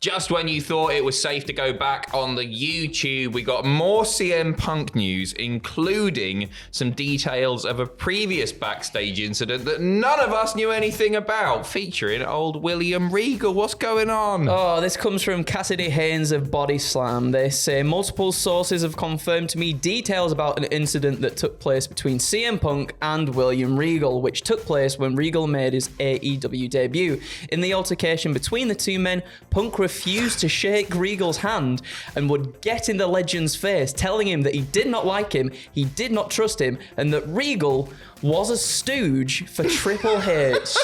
Just when you thought it was safe to go back on the YouTube, we got more CM Punk news, including some details of a previous backstage incident that none of us knew anything about, featuring old William Regal. What's going on? Oh, this comes from Cassidy Haynes of Body Slam. They say multiple sources have confirmed to me details about an incident that took place between CM Punk and William Regal, which took place when Regal made his AEW debut. In the altercation between the two men, Punk refused to shake Regal's hand and would get in the legend's face, telling him that he did not like him, he did not trust him, and that Regal was a stooge for Triple H.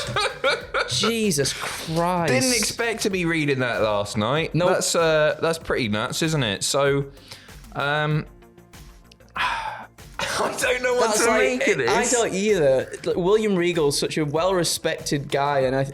Jesus Christ. Didn't expect to be reading that last night. No. That's pretty nuts, isn't it? So, I don't know what to make of this. I don't either. William Regal's such a well-respected guy, and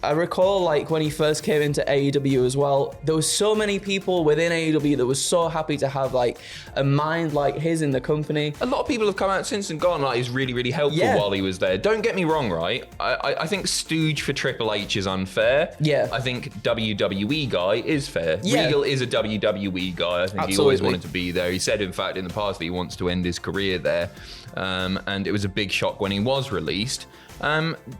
I recall like when he first came into AEW as well, there was so many people within AEW that was so happy to have like a mind like his in the company. A lot of people have come out since and gone like he's really, really helpful while he was there. Don't get me wrong, right? I think stooge for Triple H is unfair. Yeah. I think WWE guy is fair. Yeah. Regal is a WWE guy. I think Absolutely. he always wanted to be there. He said, in fact, in the past that he wants to end his career there. And it was a big shock when he was released.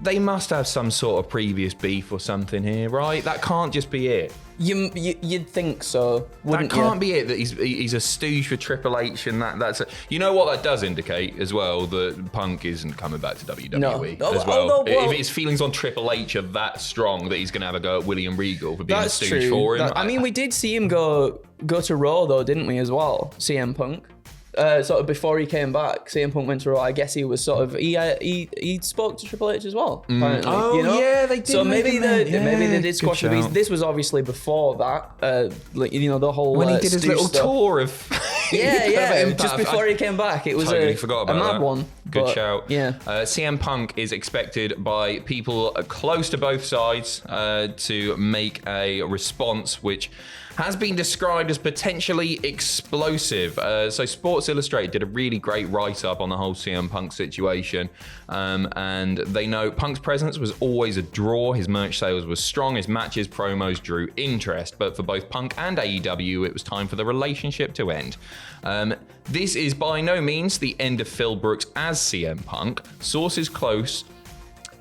They must have some sort of previous beef or something here, right? That can't just be it. You'd think so, wouldn't you? That can't be it, that he's a stooge for Triple H, and that's you know what that does indicate as well, that Punk isn't coming back to WWE as well. If his feelings on Triple H are that strong that he's going to have a go at William Regal for being a stooge for him. I mean, we did see him go to Raw though, didn't we, as well, CM Punk? Sort of before he came back, CM Punk went to Raw. I guess he was sort of he spoke to Triple H as well. Apparently, Oh, yeah, they did. So maybe they did squash the beef. shout. This was obviously before that. The whole when he did his little stuff. tour of just before he came back, it was totally forgot about a mad that. one. Good shout. Yeah. CM Punk is expected by people close to both sides to make a response which has been described as potentially explosive. So Sports Illustrated did a really great write-up on the whole CM Punk situation. And they know Punk's presence was always a draw. His merch sales was strong. His matches, promos drew interest. But for both Punk and AEW, it was time for the relationship to end. This is by no means the end of Phil Brooks as CM Punk. Sources close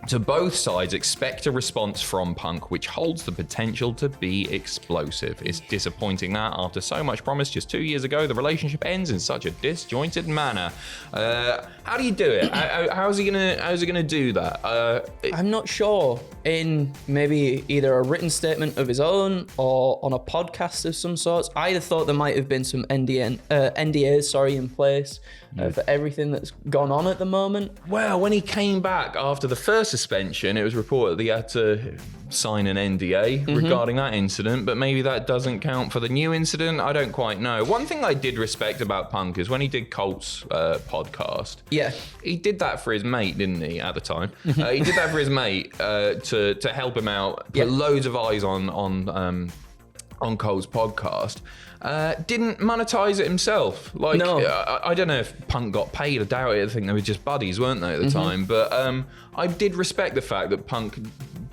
to both sides expect a response from Punk, which holds the potential to be explosive. It's disappointing that after so much promise just 2 years ago, the relationship ends in such a disjointed manner. How do you do it? How's he gonna do that? I'm not sure. In maybe either a written statement of his own or on a podcast of some sorts. I'd have thought there might have been some NDAs in place for everything that's gone on at the moment. Well, when he came back after the first suspension, it was reported that he had to sign an NDA regarding that incident, but maybe that doesn't count for the new incident. I don't quite know. One thing I did respect about Punk is when he did Colt's podcast. Yeah. He did that for his mate, didn't he, at the time? He did that for his mate to help him out, put loads of eyes on Cole's podcast. Didn't monetize it himself. Like, no. I don't know if Punk got paid. I doubt it. I think they were just buddies, weren't they, at the time? But I did respect the fact that Punk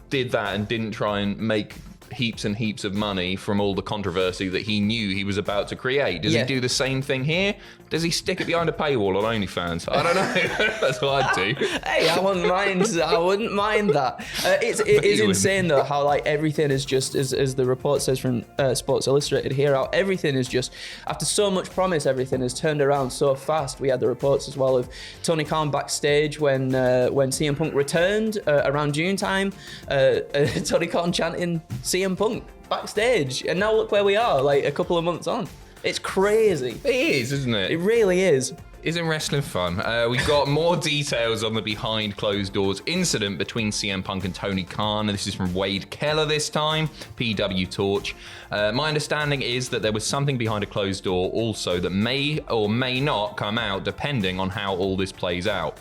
did that and didn't try and make heaps and heaps of money from all the controversy that he knew he was about to create. Does he do the same thing here? Does he stick it behind a paywall on OnlyFans? I don't know. That's what I'd do. Hey, I wouldn't mind that. It is insane though how like everything is just as the report says from Sports Illustrated here, how everything is just after so much promise, everything has turned around so fast. We had the reports as well of Tony Khan backstage when CM Punk returned around June time. Tony Khan chanting CM Punk backstage, and now look where we are, like a couple of months on. It's crazy. It is, isn't it? It really is. Isn't wrestling fun? We've got more details on the behind closed doors incident between CM Punk and Tony Khan. This is from Wade Keller this time, PW Torch. My understanding is that there was something behind a closed door also that may or may not come out depending on how all this plays out.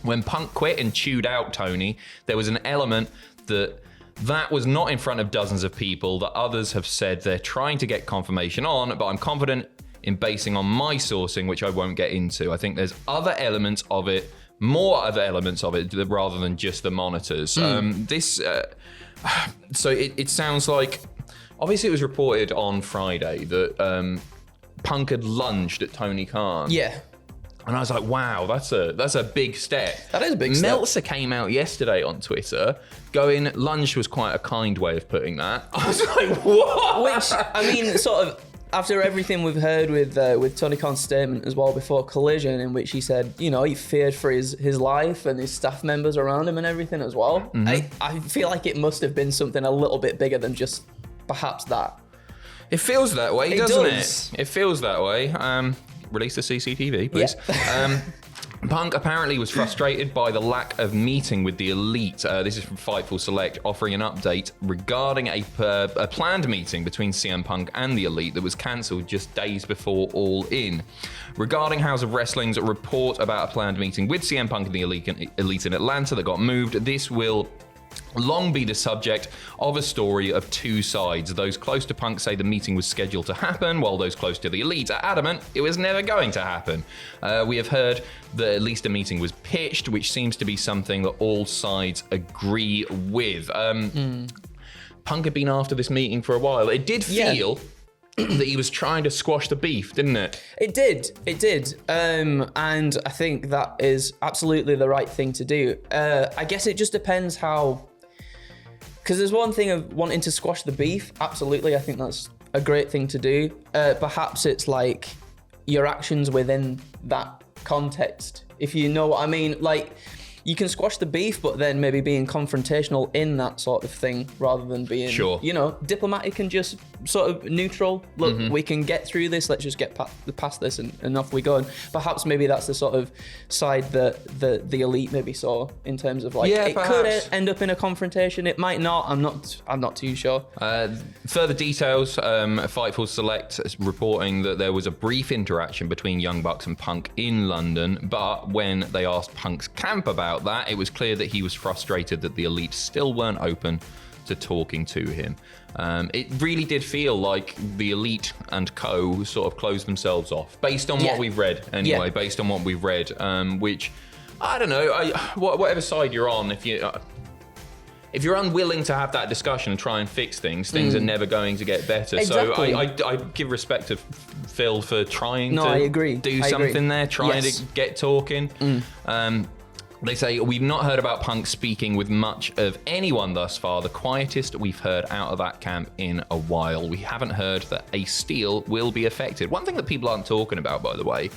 When Punk quit and chewed out Tony, there was an element that was not in front of dozens of people that others have said they're trying to get confirmation on, but I'm confident in basing on my sourcing, which I won't get into. I think there's other elements of it, more other elements of it, rather than just the monitors. So it sounds like obviously it was reported on Friday that Punk had lunged at Tony Khan. Yeah. And I was like, wow, that's a big step. That is a big step. Meltzer came out yesterday on Twitter going, lunge was quite a kind way of putting that. I was like, what? Which, I mean, sort of, after everything we've heard with Tony Khan's statement as well before Collision, in which he said, you know, he feared for his life and his staff members around him and everything as well. Mm-hmm. I feel like it must have been something a little bit bigger than just perhaps that. It feels that way, doesn't it? It feels that way. Release the CCTV, please. Yeah. Punk apparently was frustrated by the lack of meeting with the Elite. This is from Fightful Select, offering an update regarding a planned meeting between CM Punk and the Elite that was cancelled just days before All In. Regarding House of Wrestling's report about a planned meeting with CM Punk and the Elite in Atlanta that got moved, this will long be the subject of a story of two sides. Those close to Punk say the meeting was scheduled to happen, while those close to the Elite are adamant it was never going to happen. We have heard that at least a meeting was pitched, which seems to be something that all sides agree with. Punk had been after this meeting for a while. It did feel that he was trying to squash the beef, didn't it? It did. And I think that is absolutely the right thing to do. I guess it just depends how... Because there's one thing of wanting to squash the beef. Absolutely, I think that's a great thing to do. Perhaps it's like your actions within that context, if you know what I mean. Like, you can squash the beef, but then maybe being confrontational in that sort of thing rather than being, you know, diplomatic and just sort of neutral. Look, we can get through this. Let's just get past this and off we go. And perhaps maybe that's the sort of side that the Elite maybe saw in terms of like, it could end up in a confrontation. It might not. I'm not too sure. Further details, Fightful Select is reporting that there was a brief interaction between Young Bucks and Punk in London, but when they asked Punk's camp about that, it was clear that he was frustrated that the Elite still weren't open to talking to him. It really did feel like the Elite and co sort of closed themselves off, based on what we've read anyway, based on what we've read, which, I don't know, whatever side you're on, if you're unwilling to have that discussion and try and fix things are never going to get better. Exactly. So I give respect to Phil for trying I agree. Do something there, trying to get talking. They say, we've not heard about Punk speaking with much of anyone thus far, the quietest we've heard out of that camp in a while. We haven't heard that a Steel will be affected. One thing that people aren't talking about, by the way,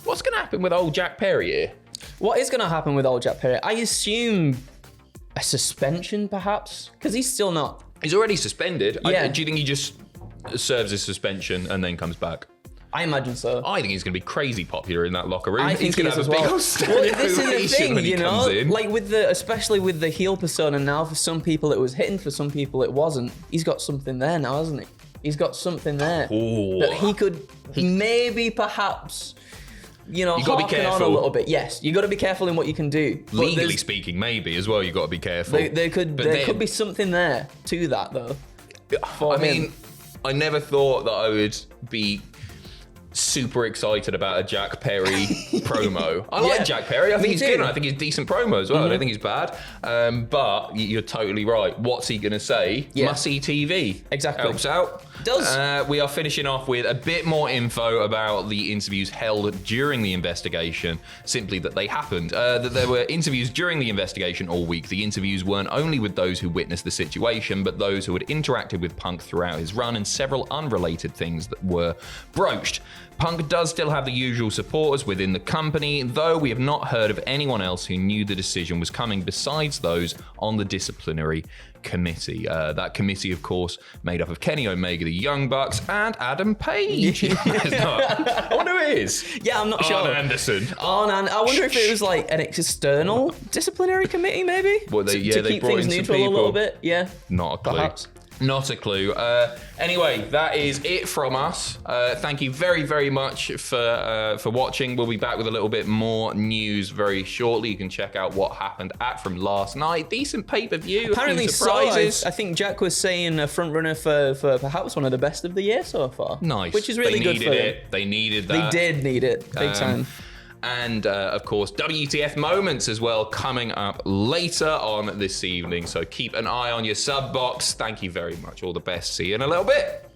what's going to happen with old Jack Perry here? What is going to happen with old Jack Perry? I assume a suspension, perhaps? Because he's still not... He's already suspended. Yeah. Do you think he just serves his suspension and then comes back? I imagine so. I think he's going to be crazy popular in that locker room. I think he's going to have a big old standing this is the thing, you know, like especially with the heel persona now. For some people it was hitting, for some people it wasn't. He's got something there now, hasn't he? He's got something there that he could maybe, perhaps, you know, harken on a little bit. Yes, you got to be careful in what you can do. Legally speaking, maybe as well. You got to be careful. There could be something there to that though. I mean, I never thought that I would be super excited about a Jack Perry promo. I like Jack Perry. I think he's good. And I think he's decent promo as well. I don't think he's bad. But you're totally right. What's he going to say? Must-see TV. Exactly. Helps out. Does. We are finishing off with a bit more info about the interviews held during the investigation. Simply that they happened. That there were interviews during the investigation all week. The interviews weren't only with those who witnessed the situation, but those who had interacted with Punk throughout his run, and several unrelated things that were broached. Punk does still have the usual supporters within the company, though we have not heard of anyone else who knew the decision was coming besides those on the disciplinary committee. That committee, of course, made up of Kenny Omega, the Young Bucks, and Adam Page. I wonder who it is. Yeah, I'm not sure. Arn Anderson. I wonder if it was like an external disciplinary committee, maybe? Well, to keep brought things in neutral some people. a little bit. Yeah. Not a clue. Perhaps. Not a clue. Anyway, that is it from us. Thank you very, very much for watching. We'll be back with a little bit more news very shortly. You can check out what happened from last night. Decent pay-per-view. Apparently surprises. So. I think Jack was saying a front runner for perhaps one of the best of the year so far. Nice. Which is really good for them. They needed that. They did need it. Big time. and of course WTF moments as well coming up later on this evening. So keep an eye on your sub box. Thank you very much. All the best. See you in a little bit.